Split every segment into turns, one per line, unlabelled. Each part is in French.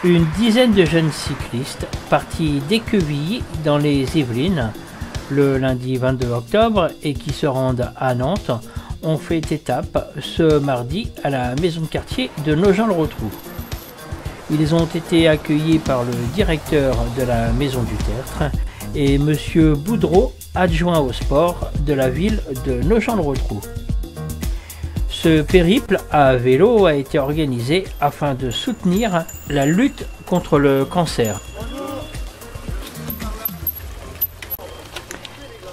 Une dizaine de jeunes cyclistes partis d'Équevilly dans les Yvelines le lundi 22 octobre et qui se rendent à Nantes ont fait étape ce mardi à la maison de quartier de Nogent-le-Rotrou. Ils ont été accueillis par le directeur de la maison du Tertre et M. Boudreau, adjoint au sport de la ville de Nogent-le-Rotrou. Ce périple à vélo a été organisé afin de soutenir la lutte contre le cancer.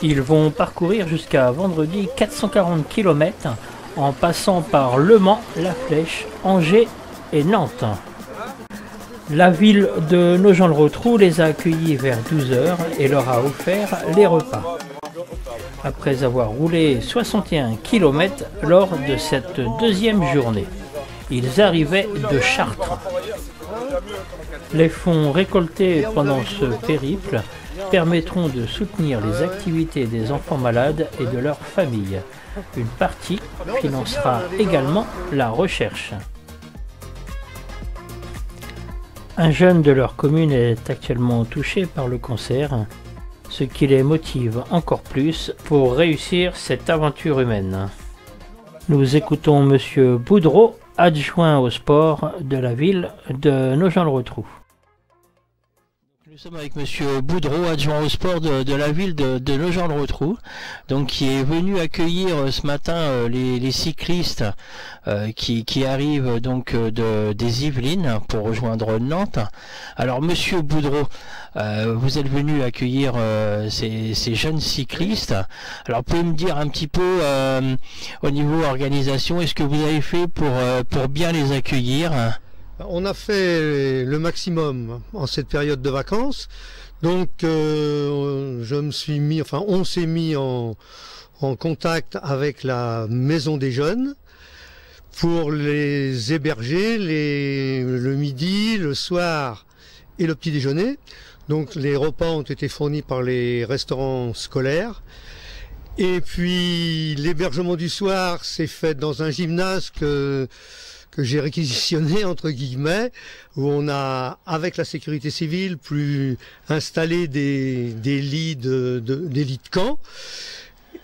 Ils vont parcourir jusqu'à vendredi 440 km en passant par Le Mans, La Flèche, Angers et Nantes. La ville de Nogent-le-Rotrou les a accueillis vers 12 h et leur a offert les repas. Après avoir roulé 61 km lors de cette deuxième journée, ils arrivaient de Chartres. Les fonds récoltés pendant ce périple permettront de soutenir les activités des enfants malades et de leurs familles. Une partie financera également la recherche. Un jeune de leur commune est actuellement touché par le cancer, ce qui les motive encore plus pour réussir cette aventure humaine. Nous écoutons M. Boudreau, adjoint au sport de la ville de Nogent-le-Rotrou. Nous sommes avec M. Boudreau, adjoint au sport de la ville de Nogent-le-Rotrou, donc qui est venu accueillir ce matin les cyclistes qui arrivent donc des Yvelines pour rejoindre Nantes. Alors Monsieur Boudreau, vous êtes venu accueillir ces jeunes cyclistes. Alors pouvez-vous me dire un petit peu au niveau organisation, est-ce que vous avez fait pour bien les accueillir ?
On a fait le maximum en cette période de vacances, donc on s'est mis en contact avec la maison des jeunes pour les héberger le midi, le soir et le petit déjeuner. Donc les repas ont été fournis par les restaurants scolaires. Et puis l'hébergement du soir s'est fait dans un gymnase que j'ai réquisitionné entre guillemets, où on a, avec la sécurité civile, installé des lits des lits de camp.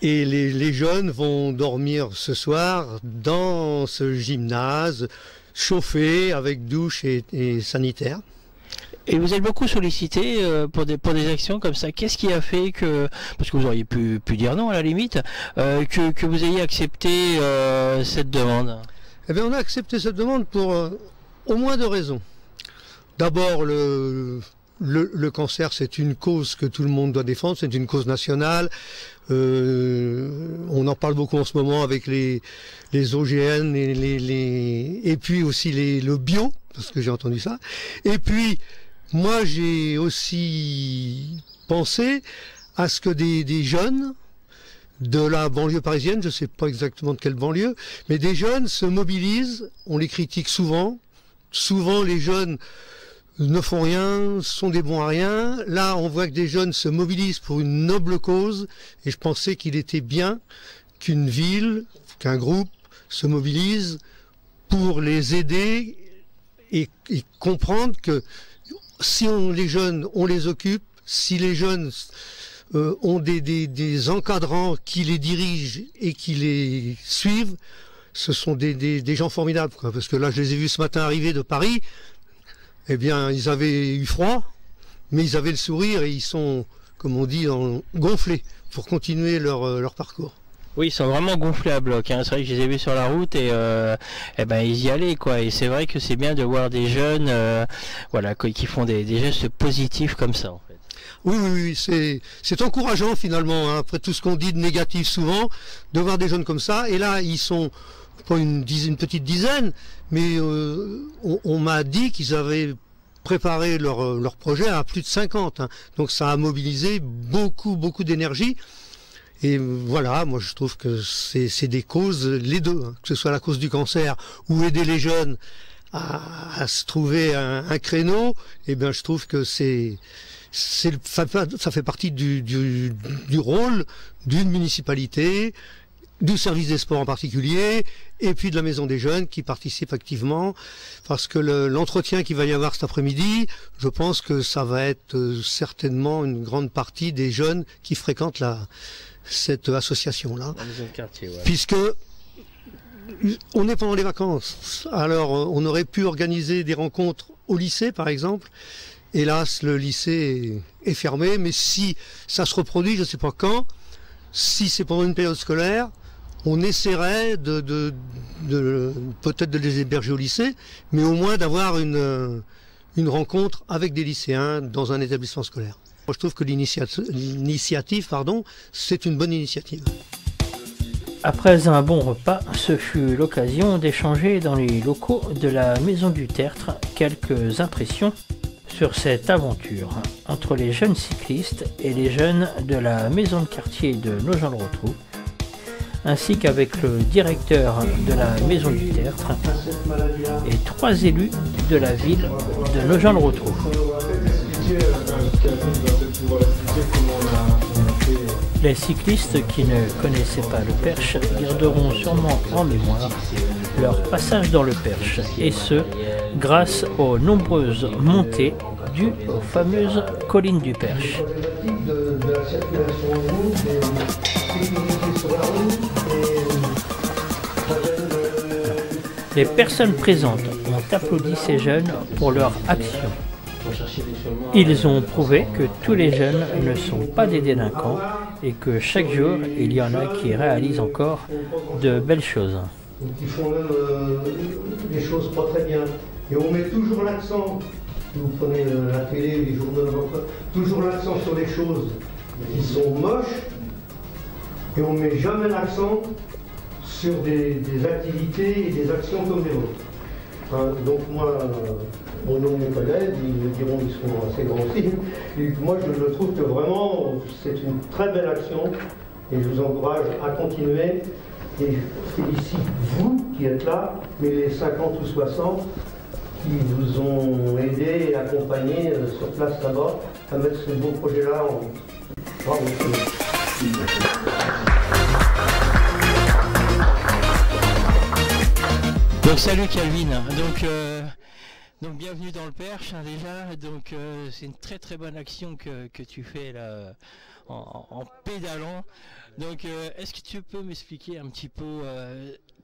Et les jeunes vont dormir ce soir dans ce gymnase, chauffé, avec douche et sanitaire.
Et vous êtes beaucoup sollicité pour des actions comme ça. Qu'est-ce qui a fait que, parce que vous auriez pu dire non à la limite, que vous ayez accepté cette demande ?
Eh bien, on a accepté cette demande pour au moins deux raisons. D'abord, le cancer, c'est une cause que tout le monde doit défendre, c'est une cause nationale. On en parle beaucoup en ce moment avec les OGN et puis aussi le bio, parce que j'ai entendu ça. Et puis, moi, j'ai aussi pensé à ce que des jeunes de la banlieue parisienne, je ne sais pas exactement de quelle banlieue, mais des jeunes se mobilisent, on les critique souvent les jeunes ne font rien, sont des bons à rien. Là, on voit que des jeunes se mobilisent pour une noble cause, et je pensais qu'il était bien qu'une ville, qu'un groupe se mobilise pour les aider et comprendre que si les jeunes, on les occupe, si les jeunes ont des encadrants qui les dirigent et qui les suivent, ce sont des gens formidables, quoi. Parce que là, je les ai vus ce matin arriver de Paris, eh bien, ils avaient eu froid, mais ils avaient le sourire et ils sont, comme on dit, gonflés pour continuer leur parcours.
Oui, ils sont vraiment gonflés à bloc, hein. C'est vrai que je les ai vus sur la route et ils y allaient, quoi. Et c'est vrai que c'est bien de voir des jeunes qui font des gestes positifs comme ça, en fait.
Oui, c'est encourageant finalement, hein, après tout ce qu'on dit de négatif souvent, de voir des jeunes comme ça. Et là, ils sont pas une petite dizaine, mais on m'a dit qu'ils avaient préparé leur projet à plus de 50. Hein. Donc ça a mobilisé beaucoup d'énergie. Et voilà, moi je trouve que c'est des causes, les deux, hein, que ce soit la cause du cancer ou aider les jeunes à se trouver un créneau, et bien je trouve que ça fait partie du rôle d'une municipalité du service des sports en particulier, et puis de la maison des jeunes qui participent activement, parce que l'entretien qu'il va y avoir cet après-midi, je pense que ça va être certainement une grande partie des jeunes qui fréquentent cette association-là.
La maison de quartier, ouais.
Puisque on est pendant les vacances, alors on aurait pu organiser des rencontres au lycée par exemple. Hélas, le lycée est fermé, mais si ça se reproduit, je ne sais pas quand, si c'est pendant une période scolaire, on essaierait peut-être de les héberger au lycée, mais au moins d'avoir une rencontre avec des lycéens dans un établissement scolaire. Moi, je trouve que l'initiative, c'est une bonne initiative.
Après un bon repas, ce fut l'occasion d'échanger dans les locaux de la Maison du Tertre quelques impressions sur cette aventure entre les jeunes cyclistes et les jeunes de la maison de quartier de Nogent-le-Rotrou, ainsi qu'avec le directeur de la maison du Tertre et 3 élus de la ville de Nogent-le-Rotrou. Les cyclistes qui ne connaissaient pas le Perche garderont sûrement en mémoire leur passage dans le Perche, et ce, grâce aux nombreuses montées dues aux fameuses collines du Perche. Les personnes présentes ont applaudi ces jeunes pour leur action. Ils ont prouvé que tous les jeunes ne sont pas des délinquants et que chaque jour, il y en a qui réalisent encore de belles choses.
Ils font même des choses pas très bien. Et on met toujours l'accent, si vous prenez la télé, les journaux, toujours l'accent sur les choses qui sont moches, et on ne met jamais l'accent sur des activités et des actions comme les vôtres. Hein, donc moi, mon nom mes collègues, ils me diront qu'ils sont assez grands aussi. Et moi je trouve que vraiment c'est une très belle action et je vous encourage à continuer. Et je félicite vous qui êtes là, mais les 50 ou 60 qui vous ont aidé et accompagné sur place là-bas à mettre ce beau projet-là en... Bravo.
Donc salut Calvin, donc bienvenue dans le Perche déjà, donc c'est une très bonne action que tu fais là en pédalant. Donc est-ce que tu peux m'expliquer un petit peu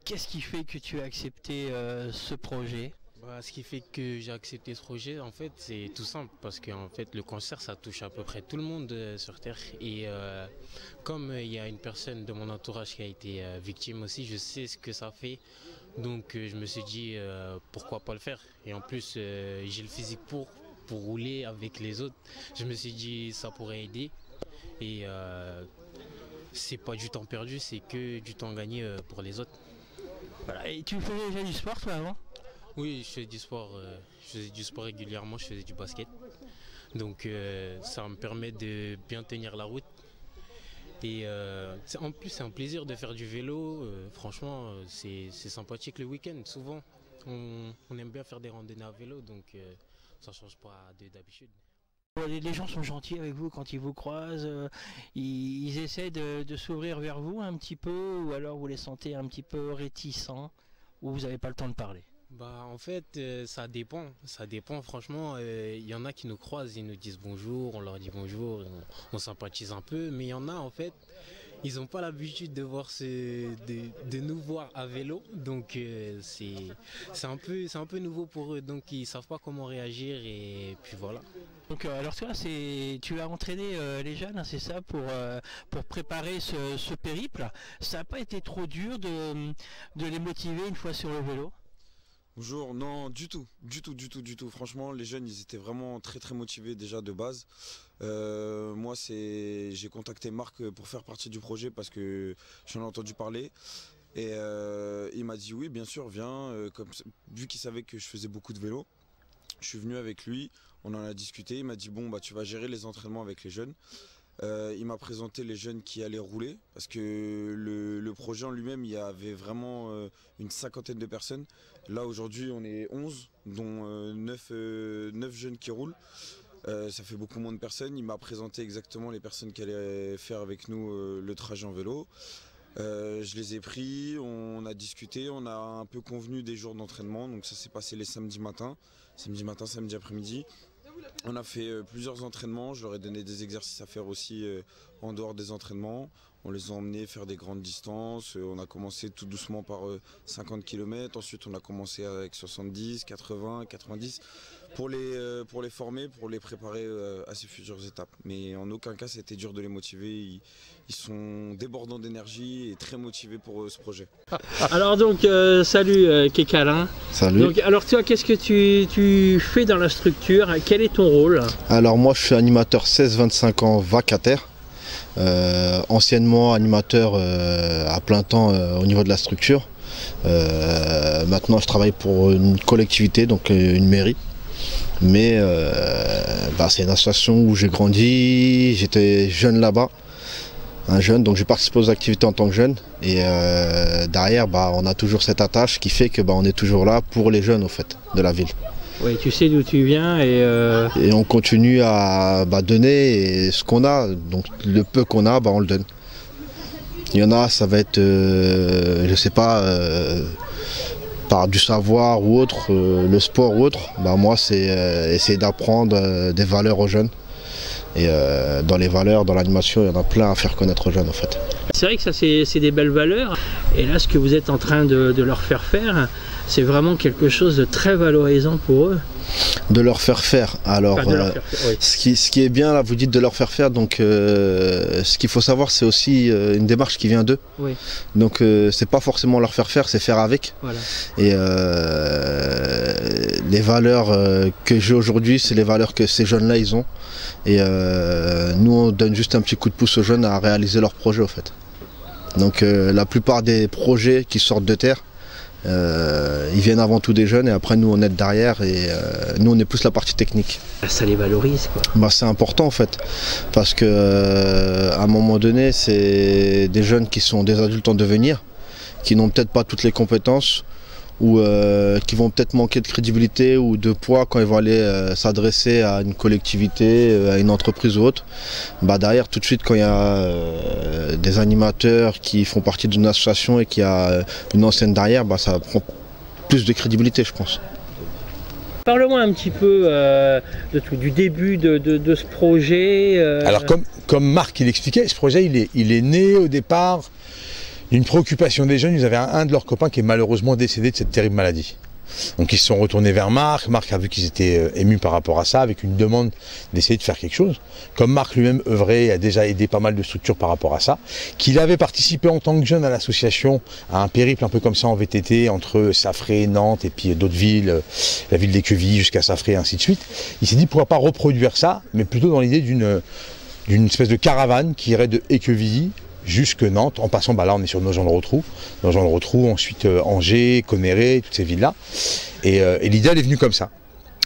qu'est-ce qui fait que tu as accepté ce projet?
Ce qui fait que j'ai accepté ce projet, en fait, c'est tout simple parce que en fait, le cancer, ça touche à peu près tout le monde sur Terre. Et comme il y a une personne de mon entourage qui a été victime aussi, je sais ce que ça fait. Donc je me suis dit pourquoi pas le faire. Et en plus, j'ai le physique pour rouler avec les autres. Je me suis dit ça pourrait aider. Et c'est pas du temps perdu, c'est que du temps gagné pour les autres.
Voilà. Et tu faisais déjà du sport toi avant?
Oui, je faisais du sport régulièrement, je faisais du basket. Donc ça me permet de bien tenir la route. Et en plus c'est un plaisir de faire du vélo, franchement c'est sympathique le week-end. Souvent on aime bien faire des randonnées à vélo, donc ça change pas d'habitude.
Les gens sont gentils avec vous quand ils vous croisent, ils essaient de s'ouvrir vers vous un petit peu, ou alors vous les sentez un petit peu réticents, ou vous n'avez pas le temps de parler?
En fait ça dépend franchement, il y en a qui nous croisent, ils nous disent bonjour, on leur dit bonjour, on sympathise un peu, mais il y en a en fait, ils n'ont pas l'habitude de voir de nous voir à vélo, donc c'est un peu nouveau pour eux, donc ils savent pas comment réagir et puis voilà.
Donc alors toi tu as entraîné les jeunes, hein, c'est ça, pour préparer ce périple. Ça n'a pas été trop dur de les motiver une fois sur le vélo?
Bonjour, non, du tout. Franchement, les jeunes, ils étaient vraiment très motivés déjà de base. Moi, j'ai contacté Marc pour faire partie du projet parce que j'en ai entendu parler. Et il m'a dit oui, bien sûr, viens. Vu qu'il savait que je faisais beaucoup de vélo, je suis venu avec lui. On en a discuté. Il m'a dit bon, tu vas gérer les entraînements avec les jeunes. Il m'a présenté les jeunes qui allaient rouler parce que le projet en lui-même, il y avait vraiment une 50aine de personnes. Là aujourd'hui on est 11, dont 9 jeunes qui roulent. Ça fait beaucoup moins de personnes. Il m'a présenté exactement les personnes qui allaient faire avec nous le trajet en vélo. Je les ai pris, on a discuté, on a un peu convenu des jours d'entraînement. Donc ça s'est passé les samedis matin, samedi après-midi. On a fait plusieurs entraînements, je leur ai donné des exercices à faire aussi en dehors des entraînements. On les a emmenés faire des grandes distances, on a commencé tout doucement par 50 km, ensuite on a commencé avec 70, 80, 90 pour les former, pour les préparer à ces futures étapes. Mais en aucun cas c'était dur de les motiver, ils sont débordants d'énergie et très motivés pour ce projet.
Alors donc, salut Kekalin.
Salut.
Donc, alors toi, qu'est-ce que tu fais dans la structure? Quel est ton rôle?
Alors moi je suis animateur 16-25 ans vacataire. Anciennement animateur à plein temps au niveau de la structure. Maintenant je travaille pour une collectivité, donc une mairie. Mais c'est une association où j'ai grandi, j'étais jeune là-bas, un jeune, donc j'ai participé aux activités en tant que jeune. Et derrière on a toujours cette attache qui fait que on est toujours là pour les jeunes au fait de la ville.
Oui, tu sais d'où tu viens
et on continue à donner ce qu'on a, donc le peu qu'on a, on le donne. Il y en a, ça va être, je sais pas, par du savoir ou autre, le sport ou autre. Moi, c'est essayer d'apprendre des valeurs aux jeunes. Et dans les valeurs, dans l'animation, il y en a plein à faire connaître aux jeunes en fait.
C'est vrai que ça, c'est des belles valeurs. Et là, ce que vous êtes en train de leur faire faire, c'est vraiment quelque chose de très valorisant pour eux.
De leur faire faire. Alors, oui. ce qui est bien là, vous dites de leur faire faire. Donc, ce qu'il faut savoir, c'est aussi une démarche qui vient d'eux. Oui. Donc, c'est pas forcément leur faire faire, c'est faire avec. Voilà. Et les valeurs que j'ai aujourd'hui, c'est les valeurs que ces jeunes-là ils ont. Et nous, on donne juste un petit coup de pouce aux jeunes à réaliser leurs projets, au fait. Donc, la plupart des projets qui sortent de terre, ils viennent avant tout des jeunes et après nous on est derrière et nous on est plus la partie technique.
Ça les valorise quoi.
C'est important en fait parce que à un moment donné c'est des jeunes qui sont des adultes en devenir, qui n'ont peut-être pas toutes les compétences ou qui vont peut-être manquer de crédibilité ou de poids quand ils vont aller s'adresser à une collectivité, à une entreprise ou autre. Derrière tout de suite quand il y a des animateurs qui font partie d'une association et qu'il y a une enseigne derrière, ça prend plus de crédibilité je pense.
Parle-moi un petit peu du début de ce projet.
Alors comme Marc il expliquait, ce projet il est né au départ d'une préoccupation des jeunes. Ils avaient un de leurs copains qui est malheureusement décédé de cette terrible maladie. Donc ils se sont retournés vers Marc. Marc a vu qu'ils étaient émus par rapport à ça, avec une demande d'essayer de faire quelque chose. Comme Marc lui-même œuvrait et a déjà aidé pas mal de structures par rapport à ça, qu'il avait participé en tant que jeune à l'association, à un périple un peu comme ça en VTT, entre Saffré, Nantes et puis d'autres villes, la ville d'Équevilly jusqu'à Saffré et ainsi de suite. Il s'est dit pourquoi pas reproduire ça, mais plutôt dans l'idée d'une espèce de caravane qui irait de Équevilly jusque Nantes, en passant, là on est sur Nogent-le-Rotrou, ensuite Angers, Conneré, toutes ces villes-là. Et l'idée elle est venue comme ça.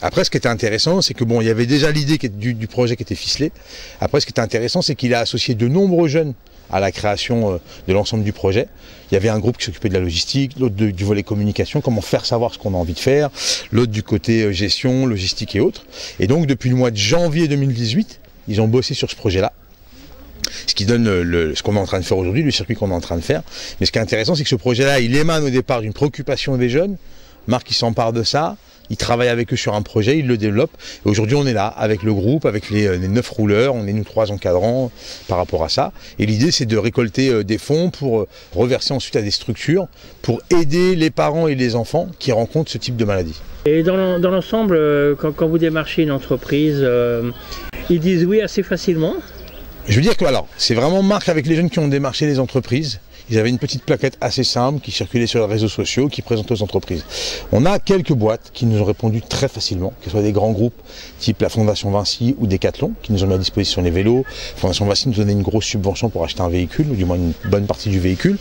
Après ce qui était intéressant, c'est que il y avait déjà l'idée du projet qui était ficelé. Après ce qui était intéressant, c'est qu'il a associé de nombreux jeunes à la création de l'ensemble du projet. Il y avait un groupe qui s'occupait de la logistique, l'autre du volet communication, comment faire savoir ce qu'on a envie de faire, l'autre du côté gestion, logistique et autres. Et donc depuis le mois de janvier 2018, ils ont bossé sur ce projet-là. Ce qui donne ce qu'on est en train de faire aujourd'hui, le circuit qu'on est en train de faire. Mais ce qui est intéressant, c'est que ce projet-là, il émane au départ d'une préoccupation des jeunes. Marc, il s'empare de ça, il travaille avec eux sur un projet, il le développe. Et aujourd'hui, on est là, avec le groupe, avec les 9 rouleurs, on est nous 3 encadrants par rapport à ça. Et l'idée, c'est de récolter des fonds pour reverser ensuite à des structures, pour aider les parents et les enfants qui rencontrent ce type de maladie.
Et dans l'ensemble, quand vous démarchez une entreprise, ils disent oui assez facilement?
Je veux dire que alors, c'est vraiment Marc avec les jeunes qui ont démarché les entreprises. Ils avaient une petite plaquette assez simple qui circulait sur les réseaux sociaux, qui présentait aux entreprises. On a quelques boîtes qui nous ont répondu très facilement, que ce soit des grands groupes type la Fondation Vinci ou Decathlon, qui nous ont mis à disposition les vélos. La Fondation Vinci nous donnait une grosse subvention pour acheter un véhicule, ou du moins une bonne partie du véhicule.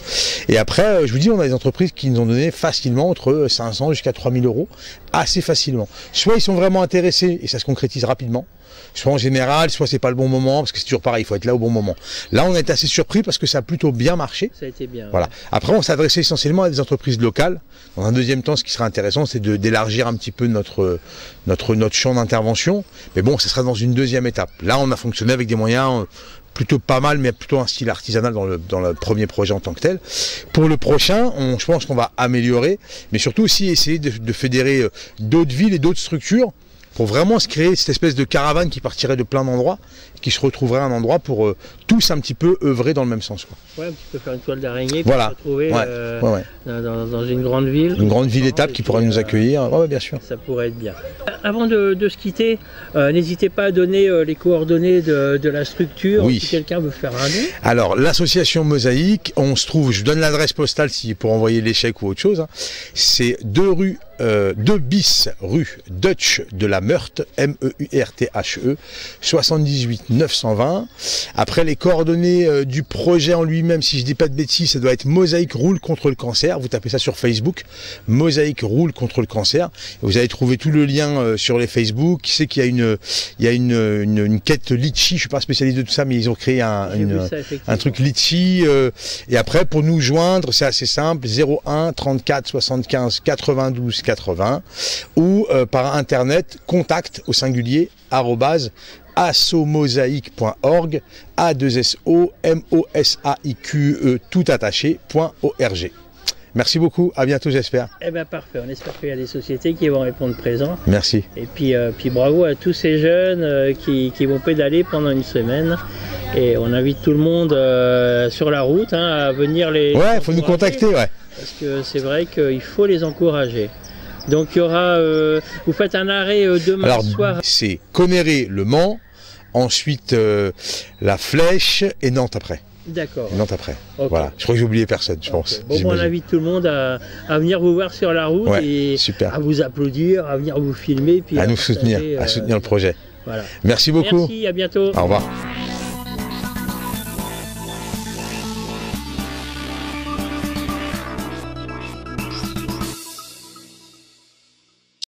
Et après, je vous dis, on a des entreprises qui nous ont donné facilement entre 500 jusqu'à 3000 euros, assez facilement. Soit ils sont vraiment intéressés et ça se concrétise rapidement, soit en général, soit c'est pas le bon moment, parce que c'est toujours pareil, il faut être là au bon moment. Là, on a été assez surpris parce que ça a plutôt bien marché.
Ça a été bien.
Voilà. Après, on s'adressait essentiellement à des entreprises locales. Dans un deuxième temps, ce qui serait intéressant, c'est d'élargir un petit peu notre champ d'intervention. Mais bon, ce sera dans une deuxième étape. Là, on a fonctionné avec des moyens plutôt pas mal, mais plutôt un style artisanal dans le premier projet en tant que tel. Pour le prochain, je pense qu'on va améliorer, mais surtout aussi essayer de fédérer d'autres villes et d'autres structures pour vraiment se créer cette espèce de caravane qui partirait de plein d'endroits, qui se retrouverait à un endroit pour tous un petit peu œuvrer dans le même sens, quoi.
Ouais, un petit peu faire une toile d'araignée pour
Voilà.
se retrouver
Ouais.
dans une grande ville.
Une grande ville étape qui pourrait nous accueillir, ouais, bien sûr.
Ça pourrait être bien. Avant de se quitter, n'hésitez pas à donner les coordonnées de la structure,
Oui.
si quelqu'un veut faire un don.
Alors, l'association Mosaïque, on se trouve, je vous donne l'adresse postale pour envoyer les chèques ou autre chose, hein. C'est 2 bis rue Dutch de la Meurthe, M-E-U-R-T-H-E, 78 920. Après, les coordonnées du projet en lui-même, si je dis pas de bêtises, ça doit être Mosaïque roule contre le cancer. Vous tapez ça sur Facebook, Mosaïque roule contre le cancer. Vous allez trouver tout le lien sur les Facebook. Qui sait qu'il y a une quête litchi, je suis pas spécialiste de tout ça, mais ils ont créé un truc litchi. Et après, pour nous joindre, c'est assez simple, 01 34 75 92 80 ou par internet contact au singulier @assomosaïque.org, A2SOMOSAIQE tout attaché.org. Merci beaucoup, à bientôt j'espère.
Eh bien parfait, on espère qu'il y a des sociétés qui vont répondre présent.
Merci.
Et puis bravo à tous ces jeunes qui vont pédaler pendant une semaine. Et on invite tout le monde sur la route à venir les...
Ouais, il faut nous contacter, ouais.
Parce que c'est vrai qu'il faut les encourager. Donc il y aura, vous faites un arrêt demain soir.
C'est Conneré, Le Mans, ensuite La Flèche et Nantes après.
D'accord.
Nantes après.
Okay.
Voilà. Je crois que j'ai oublié personne, je pense.
Bon, on invite tout le monde à venir vous voir sur la route,
ouais,
et
super.
À vous applaudir, à venir vous filmer, puis
à nous soutenir, à soutenir le projet.
Voilà.
Merci beaucoup.
Merci, à bientôt.
Au revoir.